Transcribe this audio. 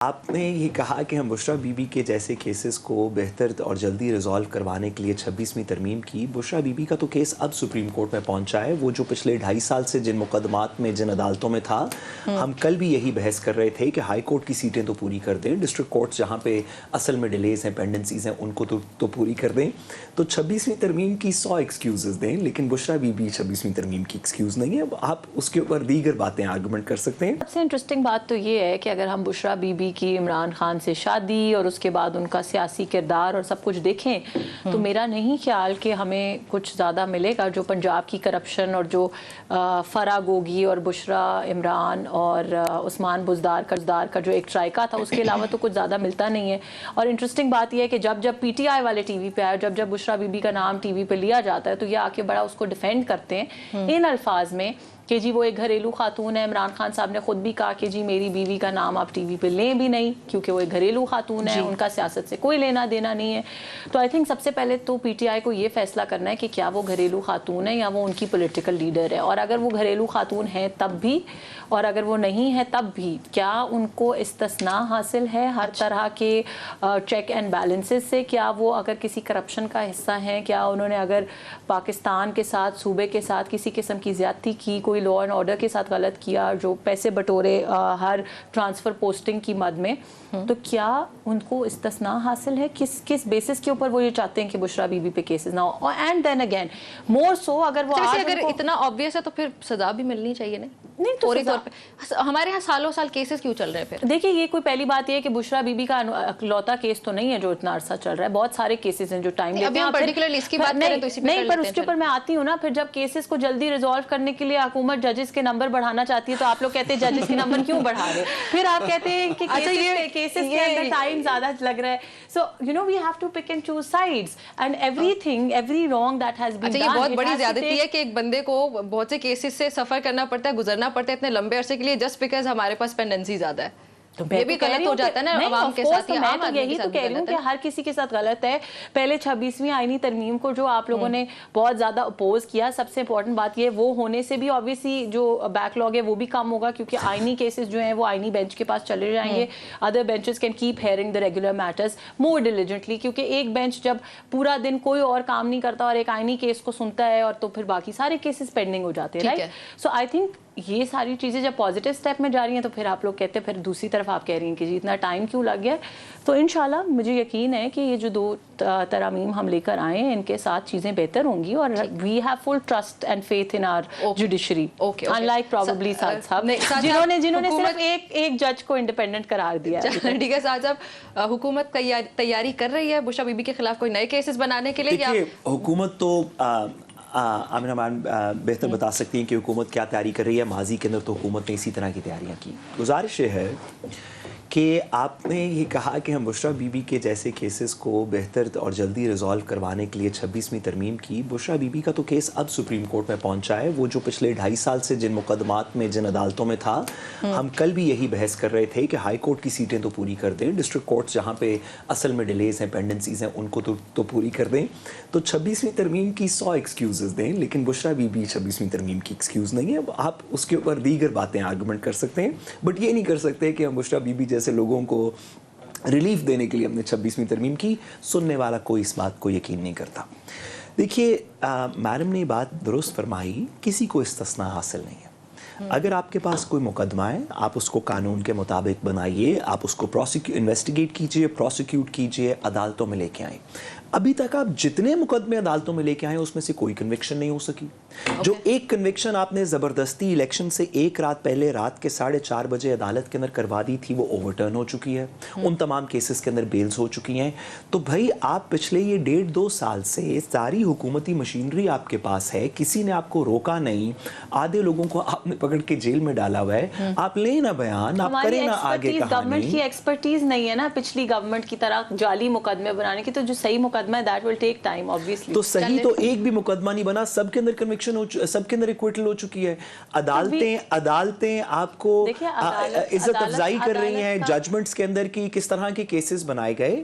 آپ نے یہ کہا کہ ہم بشریٰ بی بی کے جیسے کیسز کو بہتر اور جلدی ریزالو کروانے کے لیے 26ویں ترمیم کی. بشریٰ بی بی کا تو کیس اب سپریم کورٹ میں پہنچا ہے. وہ جو پچھلے 2.5 سال سے جن مقدمات میں جن عدالتوں میں تھا, ہم کل بھی یہی بحث کر رہے تھے کہ ہائی کورٹ کی سیٹیں تو پوری کر دیں, ڈسٹرکٹ کورٹس جہاں پہ اصل میں ڈیلیز ہیں, پینڈنسیز ہیں, ان کو تو پوری کر دیں. تو 26ویں ترمیم کی 100 ایکسکیوزز دیں, لیکن بشریٰ بی بی 26ویں ترمیم کی ایکسکیوز نہیں ہے. اب آپ اس کے اوپر دیگر باتیں آرگومنٹ کر سکتے ہیں. سب سے انٹرسٹنگ بات تو یہ ہے کہ اگر ہم بشریٰ بی بی کی عمران خان سے شادی اور اس کے بعد ان کا سیاسی کردار اور سب کچھ دیکھیں تو میرا نہیں خیال کہ ہمیں کچھ زیادہ ملے گا. جو پنجاب کی کرپشن اور جو فرا گوگی اور بشریٰ عمران اور عثمان بزدار کا جو ایک ٹرائکا تھا, اس کے علاوہ تو کچھ زیادہ ملتا نہیں ہے. اور انٹرسٹنگ بات یہ ہے کہ جب پی ٹی آئی والے ٹی وی پہ آئے, جب بشریٰ بی بی کا نام ٹی وی پہ لیا جاتا ہے تو یہ آ کے بڑا اس کو ڈیفینڈ کرتے ہیں ان الفاظ میں کہ جی وہ ایک گھریلو خاتون ہے. عمران خان صاحب نے خود بھی کہا کہ جی میری بیوی کا نام آپ ٹی وی پہ لیں بھی نہیں کیونکہ وہ ایک گھریلو خاتون ہے, ان کا سیاست سے کوئی لینا دینا نہیں ہے. تو آئی تھنک سب سے پہلے تو پی ٹی آئی کو یہ فیصلہ کرنا ہے کہ کیا وہ گھریلو خاتون ہے یا وہ ان کی پولیٹیکل لیڈر ہے. اور اگر وہ گھریلو خاتون ہے تب بھی, اور اگر وہ نہیں ہے تب بھی, کیا ان کو استثناء حاصل ہے ہر طرح کے چیک اینڈ بیلنسز سے؟ کیا وہ اگر کسی کرپشن کا حصہ ہیں, کیا انہوں نے اگر پاکستان کے ساتھ, صوبے کے ساتھ کسی قسم کی زیادتی کی, کوئی لا اینڈ آرڈر کے ساتھ غلط کیا, جو پیسے بٹورے ہر ٹرانسفر پوسٹنگ کی مد میں, تو کیا ان کو استثناء حاصل ہے؟ کس بیسس کے اوپر وہ یہ چاہتے ہیں کہ بشریٰ بی بی پہ کیسز نہ ہو؟ اینڈ دین اگین مور سو اگر وہ اگر اتنا آبویس ہے تو پھر سزا بھی ملنی چاہیے نہیں فوری طور پہ. ہمارے ہاں سالوں سال کیسز کیوں چل رہے ہیں پھر؟ دیکھیے یہ کوئی پہلی بات یہ ہے کہ بشریٰ بی بی کا اکلوتا کیس تو نہیں ہے جو اتنا عرصہ چل رہا ہے. بہت سارے کیسز ہیں جو ٹائم لیتے ہیں. نہیں, پر اس کے اوپر میں آتی ہوں نا, پھر جب کیسز کو جلدی ریزالو کرنے کے لیے حکومت ججز کے نمبر بڑھانا چاہتی ہے تو آپ لوگ کہتے ہیں ججز کے نمبر کیوں بڑھا رہے, پھر آپ کہتے ہیں کہ کیسز کے اندر ٹائم زیادہ لگ رہا ہے. So you know we have to pick and choose sides and every wrong that has been done. یہ بہت بڑی زیادتی ہے کہ ایک بندے کو بہت سے کیسز سے سفر کرنا پڑتا ہے, گزرنا پڑتا ہے اتنے لمبے عرصے کے لیے, جسٹ بیکاز ہمارے پاس پینڈنسی زیادہ ہے. یہ بھی غلط ہو جاتا ہے نا عوام کے ساتھ. یہی تو کہہ رہی ہوں کہ ہر کسی کے ساتھ غلط ہے. پہلے 26ویں آئینی ترمیم کو جو آپ لوگوں نے بہت زیادہ اپوز کیا, سب سے امپورٹنٹ بات یہ وہ ہونے سے بھی obviously جو بیک لاگ ہے وہ بھی کم ہوگا, کیونکہ آئینی کیسز جو ہیں وہ آئینی بینچ کے پاس چلے جائیں گے. Other benches can keep hearing the regular matters more diligently, کیونکہ ایک بینچ جب پورا دن کوئی اور کام نہیں کرتا اور ایک آئینی کیس کو سنتا ہے, اور تو پھر باقی سارے کیسز پینڈنگ ہو جاتے ہیں, رائٹ. سو آئی تھنک یہ ساری چیزیں جب پازیٹیو سٹیپ میں جا رہی ہیں تو پھر آپ لوگ کہتے ہیں, پھر دوسری طرف آپ کہہ رہی ہیں کہ جی اتنا ٹائم کیوں لگ گیا. تو انشاءاللہ مجھے یقین ہے کہ یہ جو 2 ترامیم ہم لے کر آئے ہیں ان کے ساتھ چیزیں بہتر ہوں گی, اور we have full trust and faith in our judiciary, unlike probably Saad صاحب جنہوں نے صرف ایک جج کو انڈیپینڈنٹ قرار دیا ہے. ٹھیک ہے سعد صاحب, حکومت تیاری کر رہی ہے بشریٰ بی بی کے خلاف کوئی نئے کیسز بنانے کے لیے؟ حکومت تو آمنہ مان بہتر بتا سکتی ہیں کہ حکومت کیا تیاری کر رہی ہے. ماضی کے اندر تو حکومت نے اسی طرح کی تیاریاں کی. گزارش یہ ہے کہ آپ نے یہ کہا کہ ہم بشریٰ بی بی کے جیسے کیسز کو بہتر اور جلدی ریزالو کروانے کے لیے 26ویں ترمیم کی. بشریٰ بی بی کا تو کیس اب سپریم کورٹ میں پہنچا ہے. وہ جو پچھلے 2.5 سال سے جن مقدمات میں جن عدالتوں میں تھا, ہم کل بھی یہی بحث کر رہے تھے کہ ہائی کورٹ کی سیٹیں تو پوری کر دیں, ڈسٹرکٹ کورٹس جہاں پہ اصل میں ڈیلیز ہیں, پینڈنسیز ہیں, ان کو تو پوری کر دیں. تو 26ویں ترمیم کی 100 ایکسکیوزز دیں, لیکن بشریٰ بی بی 26ویں ترمیم کی ایکسکیوز نہیں ہے. آپ اس کے اوپر دیگر باتیں آرگومنٹ کر سکتے ہیں, بٹ یہ نہیں کر سکتے کہ ہم بشریٰ بی بی جیسے لوگوں کو ریلیف دینے کے لیے ہم نے 26ویں ترمیم کی. سننے والا کوئی اس بات کو یقین نہیں کرتا. دیکھیے میڈم نے یہ بات درست فرمائی, کسی کو استثناء حاصل نہیں ہے. اگر آپ کے پاس کوئی مقدمہ ہے, آپ اس کو قانون کے مطابق بنائیے, آپ اس کو انویسٹیگیٹ کیجئے, پروسیکیوٹ کیجئے, عدالتوں میں لے کے آئیں. ابھی تک آپ جتنے مقدمے عدالتوں میں لے کے آئے اس میں سے کوئی کنوکشن نہیں ہو سکی. جو ایک کنوکشن آپ نے زبردستی الیکشن سے ایک رات پہلے رات کے 4:30 بجے عدالت کے اندر کروا دی تھی, وہ اوور ٹرن ہو چکی ہے. ان تمام کیسز کے اندر بیلز ہو چکی ہیں. تو بھائی آپ پچھلے یہ 1.5-2 سال سے ساری حکومتی مشینری آپ کے پاس ہے, کسی نے آپ کو روکا نہیں. آدھے لوگوں کو آپ نے پکڑ کے جیل میں ڈالا ہوا ہے. آپ لیں نا بیان, آپ کریں نا آگے کہانی. گورنمنٹ کی ایکسپرٹیز نہیں ہے نا پچھلی گورنمنٹ کی طرح جعلی مقدمے بنانے کی. تو جو صحیح مقدمہ ہے that will take time obviously. تو صحیح تو ایک بھی مقدمہ نہیں بنا, سب کے اندر کنوکشن سب کے اندر ایکویٹل ہو چکی ہے. عدالتیں آپ کو عزت افزائی کر رہی ہیں. ججمنٹس کے اندر کی کس طرح کے کیسز بنائے گئے,